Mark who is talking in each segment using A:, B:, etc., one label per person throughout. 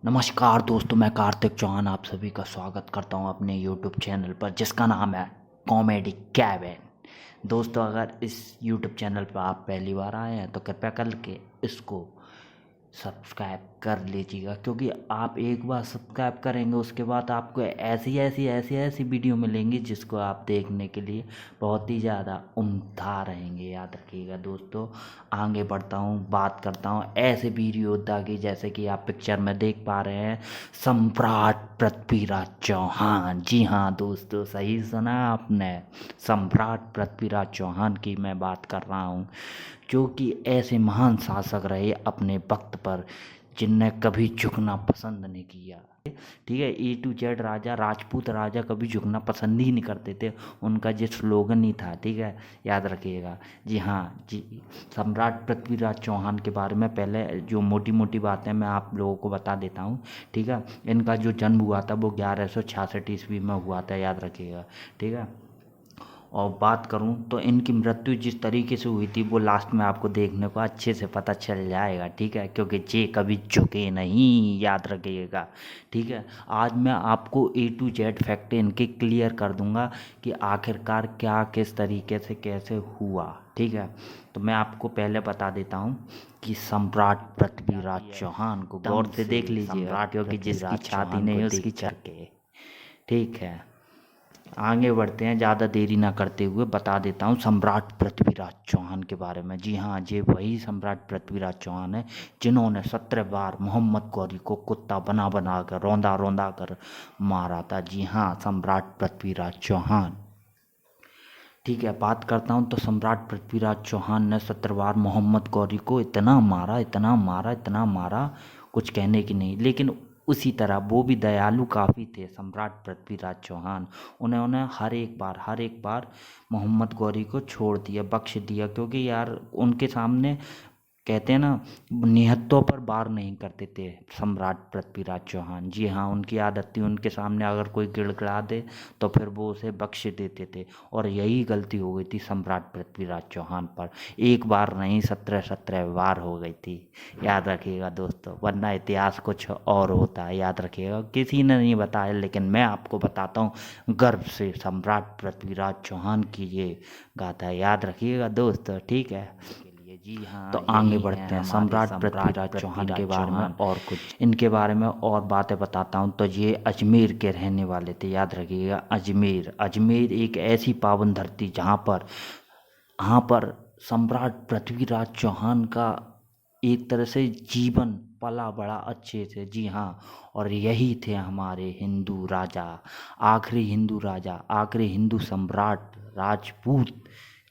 A: नमस्कार दोस्तों, मैं कार्तिक चौहान आप सभी का स्वागत करता हूं अपने YouTube चैनल पर जिसका नाम है कॉमेडी कैबिन। दोस्तों, अगर इस YouTube चैनल पर आप पहली बार आए हैं तो कृपया करके इसको सब्सक्राइब कर लीजिएगा, क्योंकि आप एक बार सब्सक्राइब करेंगे उसके बाद आपको ऐसी वीडियो मिलेंगी जिसको आप देखने के लिए बहुत ही ज़्यादा उम्दा रहेंगे। याद रखिएगा दोस्तों। आगे बढ़ता हूँ, बात करता हूँ ऐसे वीर योद्धा की जैसे कि आप पिक्चर में देख पा रहे हैं, सम्राट पृथ्वीराज चौहान। जी हाँ दोस्तों, सही सुना आपने, सम्राट पृथ्वीराज चौहान की मैं बात कर रहा हूँ, जो कि ऐसे महान शासक रहे अपने वक्त पर जिनने कभी झुकना पसंद नहीं किया। ठीक है, A to Z राजा, राजपूत राजा कभी झुकना पसंद ही नहीं करते थे। उनका जो स्लोगन ही था, ठीक है, याद रखिएगा। जी हाँ जी, सम्राट पृथ्वीराज चौहान के बारे में पहले जो मोटी मोटी बातें मैं आप लोगों को बता देता हूँ। ठीक है, इनका जो जन्म हुआ था वो 1166 ईस्वी में हुआ था, याद रखिएगा। ठीक है, और बात करूं तो इनकी मृत्यु जिस तरीके से हुई थी वो लास्ट में आपको देखने को अच्छे से पता चल जाएगा। ठीक है, क्योंकि जे कभी झुके नहीं, याद रखिएगा। ठीक है, आज मैं आपको A to Z फैक्ट इनके क्लियर कर दूंगा कि आखिरकार क्या किस तरीके से कैसे हुआ। ठीक है, तो मैं आपको पहले बता देता हूँ कि सम्राट पृथ्वीराज चौहान को गौर से देख लीजिएगा, क्योंकि जिसकी छाती नहीं उसकी छक्के। ठीक है, आगे बढ़ते हैं, ज़्यादा देरी ना करते हुए बता देता हूँ सम्राट पृथ्वीराज चौहान के बारे में। जी हाँ, ये वही सम्राट पृथ्वीराज चौहान है जिन्होंने 17 बार मोहम्मद गौरी को कुत्ता बना बना कर रौंदा रौंदा कर मारा था। जी हाँ, सम्राट पृथ्वीराज चौहान। ठीक है, बात करता हूँ तो सम्राट पृथ्वीराज चौहान ने 17 बार मोहम्मद गौरी को इतना मारा, इतना मारा, इतना मारा, कुछ कहने की नहीं। लेकिन उसी तरह वो भी दयालु काफ़ी थे सम्राट पृथ्वीराज चौहान। उन्होंने हर एक बार मोहम्मद गौरी को छोड़ दिया, बख्श दिया, क्योंकि यार उनके सामने कहते हैं ना, निहत्तों पर वार नहीं करते थे सम्राट पृथ्वीराज चौहान। जी हाँ, उनकी आदत थी उनके सामने अगर कोई गिड़गिड़ा दे तो फिर वो उसे बख्श देते थे, और यही गलती हो गई थी सम्राट पृथ्वीराज चौहान पर। एक बार नहीं, 17 बार हो गई थी, याद रखिएगा दोस्तों, वरना इतिहास कुछ और होता है। याद रखिएगा, किसी ने नहीं बताया लेकिन मैं आपको बताता हूँ गर्व से, सम्राट पृथ्वीराज चौहान की ये गाथा है, याद रखिएगा दोस्तों। ठीक है, जी हाँ, तो आगे बढ़ते हैं सम्राट पृथ्वीराज चौहान के बारे में और कुछ इनके बारे में और बातें बताता हूँ। तो ये अजमेर के रहने वाले थे, याद रखिएगा। अजमेर एक ऐसी पावन धरती जहाँ पर सम्राट पृथ्वीराज चौहान का एक तरह से जीवन पला बड़ा अच्छे से। जी हाँ, और यही थे हमारे हिंदू राजा, आखिरी हिंदू सम्राट, राजपूत,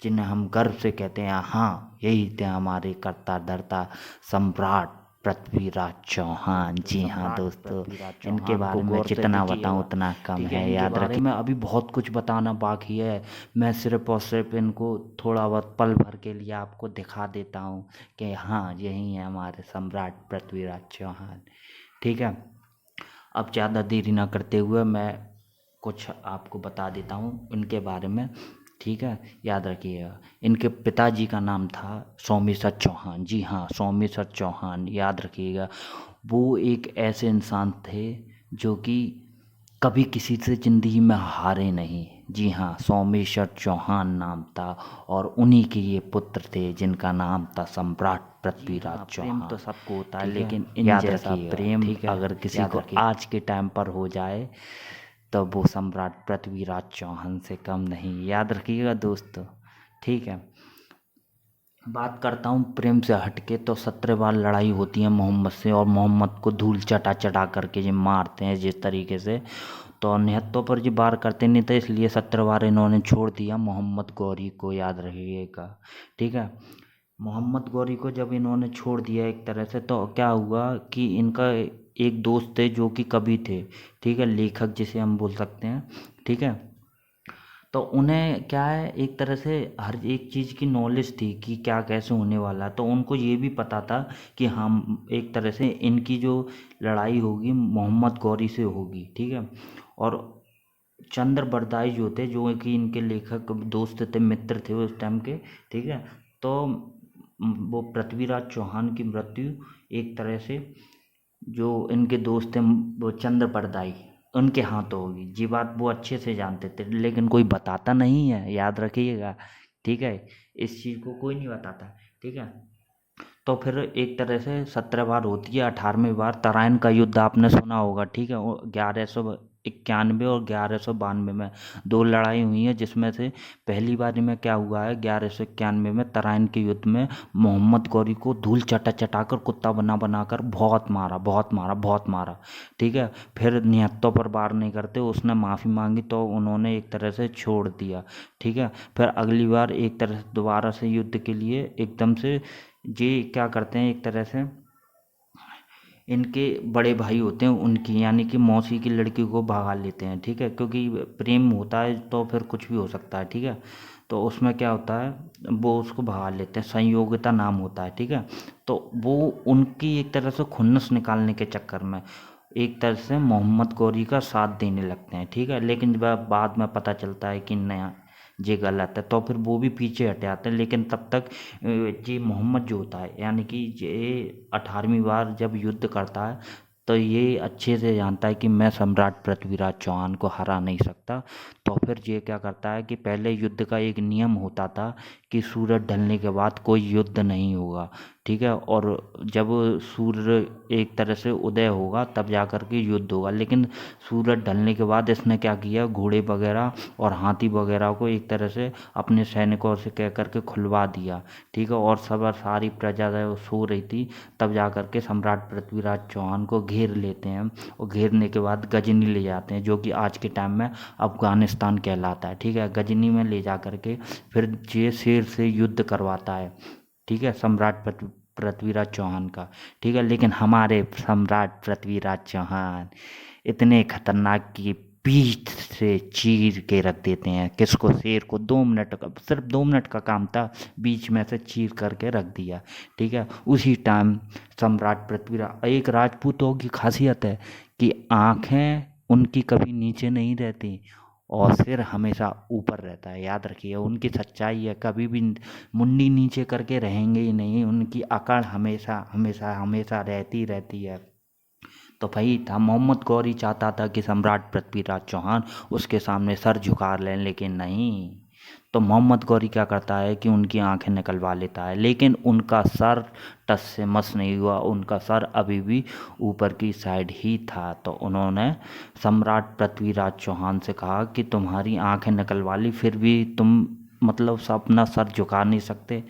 A: जिन्हें हम गर्व से कहते हैं। हाँ, यही थे हमारे कर्ता धर्ता सम्राट पृथ्वीराज चौहान। जी हाँ दोस्तों, इनके बारे में जितना बताऊँ उतना कम है, याद रखें। मैं अभी बहुत कुछ बताना बाकी है, मैं सिर्फ और सिर्फ इनको थोड़ा बहुत पल भर के लिए आपको दिखा देता हूँ कि हाँ, यही है हमारे सम्राट पृथ्वीराज चौहान। ठीक है, अब ज़्यादा देरी ना करते हुए मैं कुछ आपको बता देता हूँ इनके बारे में। ठीक है, याद रखिएगा, इनके पिताजी का नाम था सोमेश्वर चौहान। जी हाँ, सोमेश्वर चौहान, याद रखिएगा। वो एक ऐसे इंसान थे जो कि कभी किसी से ज़िंदगी में हारे नहीं। जी हाँ, सोमेश्वर चौहान नाम था, और उन्हीं के ये पुत्र थे जिनका नाम था सम्राट पृथ्वीराज चौहान। प्रेम तो सबको होता है, लेकिन इन जैसा प्रेम अगर किसी को आज के टाइम पर हो जाए तो वो सम्राट पृथ्वीराज चौहान से कम नहीं, याद रखिएगा दोस्तों। ठीक है, बात करता हूँ प्रेम से हटके, तो 17 बार लड़ाई होती है मोहम्मद से, और मोहम्मद को धूल चटा चटा करके ये मारते हैं जिस तरीके से, तो निहत्तों पर ये वार करते नहीं थे, इसलिए 17 बार इन्होंने छोड़ दिया मोहम्मद गौरी को, याद रखिएगा। ठीक है, मोहम्मद गौरी को जब इन्होंने छोड़ दिया एक तरह से, तो क्या हुआ कि इनका एक दोस्त थे जो कि कवि थे, ठीक है, लेखक जिसे हम बोल सकते हैं। ठीक है, तो उन्हें क्या है, एक तरह से हर एक चीज़ की नॉलेज थी कि क्या कैसे होने वाला है, तो उनको ये भी पता था कि हम एक तरह से इनकी जो लड़ाई होगी मोहम्मद गौरी से होगी। ठीक है, और चंद्र बरदाई जो थे, जो कि इनके लेखक दोस्त थे, मित्र थे उस टाइम के। ठीक है, तो वो पृथ्वीराज चौहान की मृत्यु एक तरह से जो इनके दोस्त हैं वो चंद्र परदाई, उनके हाथों होगी ये बात। वो अच्छे से जानते थे लेकिन कोई बताता नहीं है, याद रखिएगा। ठीक है, इस चीज़ को कोई नहीं बताता। ठीक है, तो फिर एक तरह से 17 बार होती है, 18वीं बार तराइन का युद्ध आपने सुना होगा। ठीक है, 1191 और 1192 में दो लड़ाई हुई है, जिसमें से पहली बारी में क्या हुआ है, 1191 में तराइन के युद्ध में मोहम्मद गौरी को धूल चटा चटा कर, कुत्ता बना बना कर बहुत मारा, बहुत मारा, बहुत मारा। ठीक है, फिर निहत्तों पर वार नहीं करते, उसने माफ़ी मांगी तो उन्होंने एक तरह से छोड़ दिया। ठीक है, फिर अगली बार एक तरह से दोबारा से युद्ध के लिए एकदम से ये क्या करते हैं, एक तरह से इनके बड़े भाई होते हैं उनकी, यानी कि मौसी की लड़की को भगा लेते हैं। ठीक है, क्योंकि प्रेम होता है तो फिर कुछ भी हो सकता है। ठीक है, तो उसमें क्या होता है, वो उसको भगा लेते हैं, संयोगिता नाम होता है। ठीक है, तो वो उनकी एक तरह से खुन्नस निकालने के चक्कर में एक तरह से मोहम्मद गौरी का साथ देने लगते हैं। ठीक है, लेकिन जब बाद में पता चलता है कि नया ये गलत है, तो फिर वो भी पीछे हट जाते हैं। लेकिन तब तक ये मोहम्मद जो होता है, यानी कि ये 18वीं बार जब युद्ध करता है तो ये अच्छे से जानता है कि मैं सम्राट पृथ्वीराज चौहान को हरा नहीं सकता। तो फिर ये क्या करता है कि पहले युद्ध का एक नियम होता था कि सूरज ढलने के बाद कोई युद्ध नहीं होगा। ठीक है, और जब सूर्य एक तरह से उदय होगा तब जा कर के युद्ध होगा। लेकिन सूरज ढलने के बाद इसने क्या किया, घोड़े वगैरह और हाथी वगैरह को एक तरह से अपने सैनिकों से कह करके खुलवा दिया। ठीक है, और सब सारी प्रजा जब सो रही थी तब जा कर के सम्राट पृथ्वीराज चौहान को घेर लेते हैं, और घेरने के बाद गजनी ले जाते हैं, जो कि आज के टाइम में अफगानिस्तान कहलाता है। ठीक है, गजनी में ले जा कर के फिर ये शेर से युद्ध करवाता है। ठीक है, सम्राट पृथ्वीराज चौहान का। ठीक है, लेकिन हमारे सम्राट पृथ्वीराज चौहान इतने खतरनाक कि पीठ से चीर के रख देते हैं किसको, शेर को। 2 मिनट का, सिर्फ 2 मिनट का काम था, बीच में से चीर करके रख दिया। ठीक है, उसी टाइम सम्राट पृथ्वीराज, एक राजपूतों की खासियत है कि आंखें उनकी कभी नीचे नहीं रहती और सिर हमेशा ऊपर रहता है। याद रखिए, उनकी सच्चाई है, कभी भी मुंडी नीचे करके रहेंगे ही नहीं, उनकी अकड़ हमेशा हमेशा हमेशा रहती रहती है। तो भाई था, मोहम्मद गौरी चाहता था कि सम्राट पृथ्वीराज चौहान उसके सामने सर झुका लें, लेकिन नहीं। तो मोहम्मद गौरी क्या करता है कि उनकी आंखें निकलवा लेता है, लेकिन उनका सर टस से मस नहीं हुआ, उनका सर अभी भी ऊपर की साइड ही था। तो उन्होंने सम्राट पृथ्वीराज चौहान से कहा कि तुम्हारी आंखें निकलवा ली, फिर भी तुम मतलब अपना सर झुका नहीं सकते,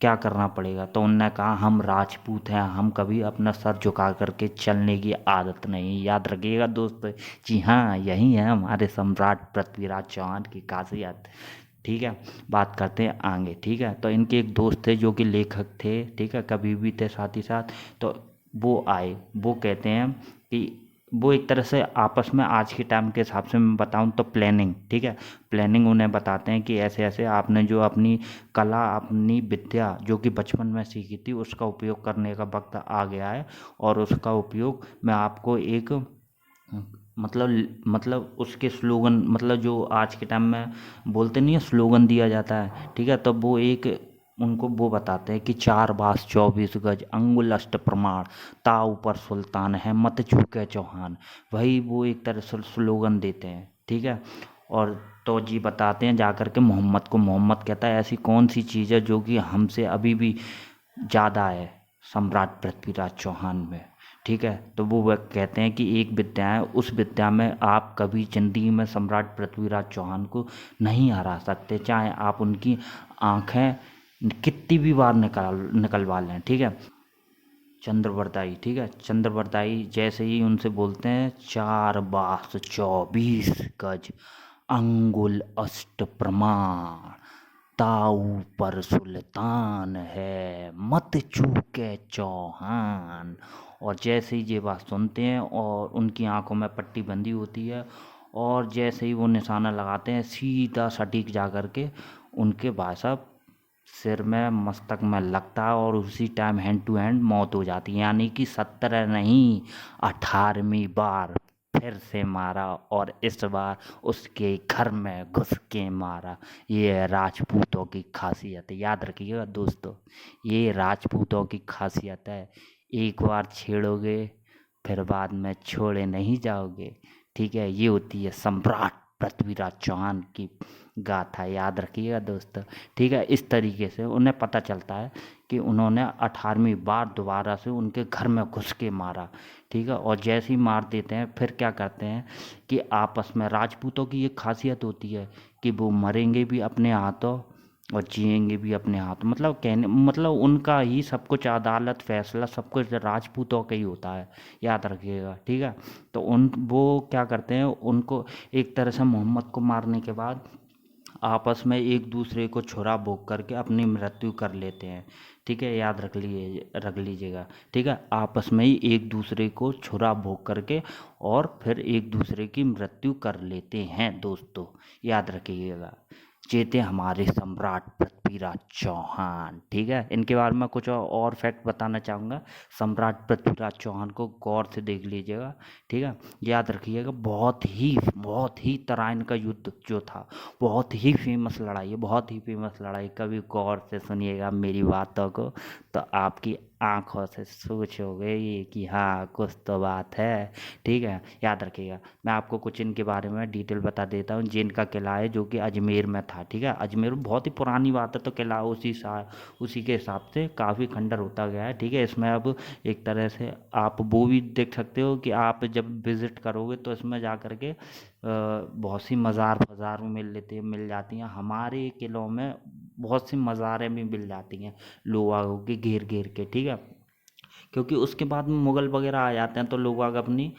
A: क्या करना पड़ेगा। तो उनने कहा हम राजपूत हैं, हम कभी अपना सर झुका करके चलने की आदत नहीं। याद रखिएगा दोस्तों, जी हाँ, यही है हमारे सम्राट पृथ्वीराज चौहान की खासियत। ठीक है, बात करते हैं आगे। ठीक है, तो इनके एक दोस्त थे जो कि लेखक थे। ठीक है, कभी भी थे साथ ही साथ। तो वो आए, वो कहते हैं कि वो एक तरह से आपस में आज के टाइम के हिसाब से मैं बताऊं तो प्लानिंग, ठीक है, प्लानिंग उन्हें बताते हैं कि ऐसे ऐसे आपने जो अपनी कला, अपनी विद्या जो कि बचपन में सीखी थी, उसका उपयोग करने का वक्त आ गया है। और उसका उपयोग मैं आपको एक मतलब उसके स्लोगन, मतलब जो आज के टाइम में बोलते नहीं है, स्लोगन दिया जाता है। ठीक है, तब वो एक उनको वो बताते हैं कि 4 बास 24 गज अंगुल अष्ट प्रमाण, ताऊ पर सुल्तान है मत चूके चौहान। वही वो एक तरह से स्लोगन देते हैं। ठीक है, और तो जी बताते हैं जाकर के मोहम्मद को। मोहम्मद कहता है ऐसी कौन सी चीज़ है जो कि हमसे अभी भी ज़्यादा है सम्राट पृथ्वीराज चौहान में। ठीक है, तो वो कहते हैं कि एक विद्या है, उस विद्या में आप कभी ज़िंदगी में सम्राट पृथ्वीराज चौहान को नहीं हरा सकते, चाहे आप उनकी आंखें कितनी भी बार निकलवा लें। ठीक है, चंद्रवरदाई। ठीक है, चंद्रवरदाई जैसे ही उनसे बोलते हैं 4 बास 24 गज अंगुल अष्ट प्रमाण, ताऊ पर सुल्तान है मत चूके चौहान। और जैसे ही ये बात सुनते हैं और उनकी आंखों में पट्टी बंधी होती है, और जैसे ही वो निशाना लगाते हैं सीधा सटीक जा कर के उनके भाई साहब सिर में, मस्तक में लगता है, और उसी टाइम हैंड टू हैंड मौत हो जाती है। यानी कि 17 नहीं, 18वीं बार फिर से मारा, और इस बार उसके घर में घुस के मारा। ये है राजपूतों की खासियत है, याद रखिएगा दोस्तों, ये राजपूतों की खासियत है। एक बार छेड़ोगे फिर बाद में छोड़े नहीं जाओगे। ठीक है, ये होती है सम्राट पृथ्वीराज चौहान की गाथा, याद रखिएगा दोस्तों। ठीक है, इस तरीके से उन्हें पता चलता है कि उन्होंने 18वीं बार दोबारा से उनके घर में घुस के मारा। ठीक है, और जैसे ही मार देते हैं फिर क्या करते हैं कि आपस में, राजपूतों की एक खासियत होती है कि वो मरेंगे भी अपने हाथों और जिएंगे भी अपने हाथ, मतलब कहने मतलब उनका ही सब कुछ, अदालत फैसला सब कुछ राजपूतों का ही होता है, याद रखिएगा। ठीक है, तो वो क्या करते हैं, उनको एक तरह से मोहम्मद को मारने के बाद आपस में एक दूसरे को छुरा भोग करके अपनी मृत्यु कर लेते हैं। ठीक है, याद रख लीजिएगा। ठीक है, आपस में ही एक दूसरे को छुरा भोग करके और फिर एक दूसरे की मृत्यु कर लेते हैं दोस्तों, याद रखिएगा। ये थे हमारे सम्राट पृथ्वीराज चौहान। ठीक है, इनके बारे में कुछ और फैक्ट बताना चाहूँगा। सम्राट पृथ्वीराज चौहान को गौर से देख लीजिएगा। ठीक है, याद रखिएगा, बहुत ही तराइन का युद्ध जो था, बहुत ही फेमस लड़ाई है, बहुत ही फेमस लड़ाई। कभी गौर से सुनिएगा मेरी बातों को, तो आपकी आंखों से सोचोगे कि हाँ कुछ तो बात है। ठीक है, याद रखिएगा। मैं आपको कुछ इनके बारे में डिटेल बता देता हूँ। जिनका किला है जो कि अजमेर में था। ठीक है, अजमेर बहुत ही पुरानी बात है, तो किला उसी के हिसाब से काफ़ी खंडर होता गया है। ठीक है, इसमें अब एक तरह से आप वो भी देख सकते हो कि आप जब विज़िट करोगे तो इसमें जा कर के बहुत सी मज़ार मिल जाती हैं। हमारे किलों में बहुत सी मज़ारें भी मिल जाती हैं लोगों के घेर घेर के। ठीक है, क्योंकि उसके बाद में मुग़ल वगैरह आ जाते हैं तो लोग अपनी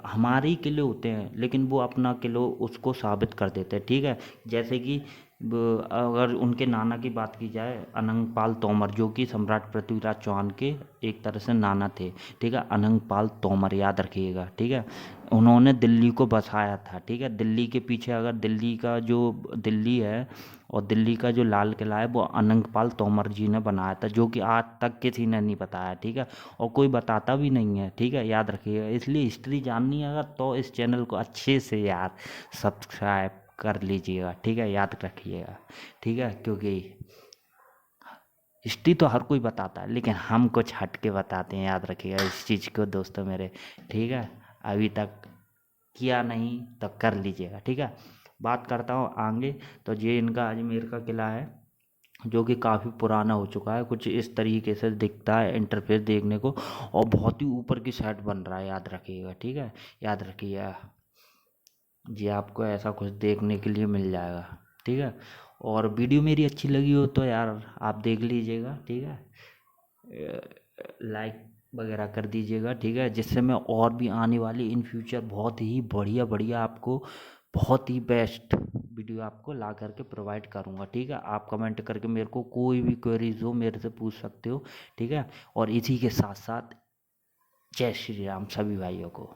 A: हमारे ही किले होते हैं लेकिन वो अपना किलो उसको साबित कर देते हैं। ठीक है, जैसे कि अगर उनके नाना की बात की जाए, अनंगपाल तोमर, जो कि सम्राट पृथ्वीराज चौहान के एक तरह से नाना थे। ठीक है, अनंगपाल तोमर, याद रखिएगा। ठीक है, उन्होंने दिल्ली को बसाया था। ठीक है, दिल्ली के पीछे, अगर दिल्ली है और दिल्ली का जो लाल किला है वो अनंगपाल तोमर जी ने बनाया था, जो कि आज तक किसी ने नहीं बताया। ठीक है, और कोई बताता भी नहीं है। ठीक है, याद रखिएगा। इसलिए हिस्ट्री जाननी है अगर, तो इस चैनल को अच्छे से यार सब्सक्राइब कर लीजिएगा। ठीक है, याद रखिएगा। ठीक है, क्योंकि हिस्ट्री तो हर कोई बताता है लेकिन हम कुछ हट के बताते हैं, याद रखिएगा इस चीज़ को दोस्तों मेरे। ठीक है, अभी तक किया नहीं तो कर लीजिएगा। ठीक है, बात करता हूँ आगे। तो ये इनका अजमेर का किला है जो कि काफ़ी पुराना हो चुका है, कुछ इस तरीके से दिखता है इंटरफेस देखने को, और बहुत ही ऊपर की साइड बन रहा है, याद रखिएगा। ठीक है, याद रखिएगा जी, आपको ऐसा कुछ देखने के लिए मिल जाएगा। ठीक है, और वीडियो मेरी अच्छी लगी हो तो यार आप देख लीजिएगा। ठीक है, लाइक वगैरह कर दीजिएगा। ठीक है, जिससे मैं और भी आने वाली इन फ्यूचर बहुत ही बढ़िया बढ़िया आपको, बहुत ही बेस्ट वीडियो आपको ला करके प्रोवाइड करूँगा। ठीक है, आप कमेंट करके मेरे को कोई भी क्वेरीज हो मेरे से पूछ सकते हो। ठीक है, और इसी के साथ साथ जय श्री राम सभी भाइयों को।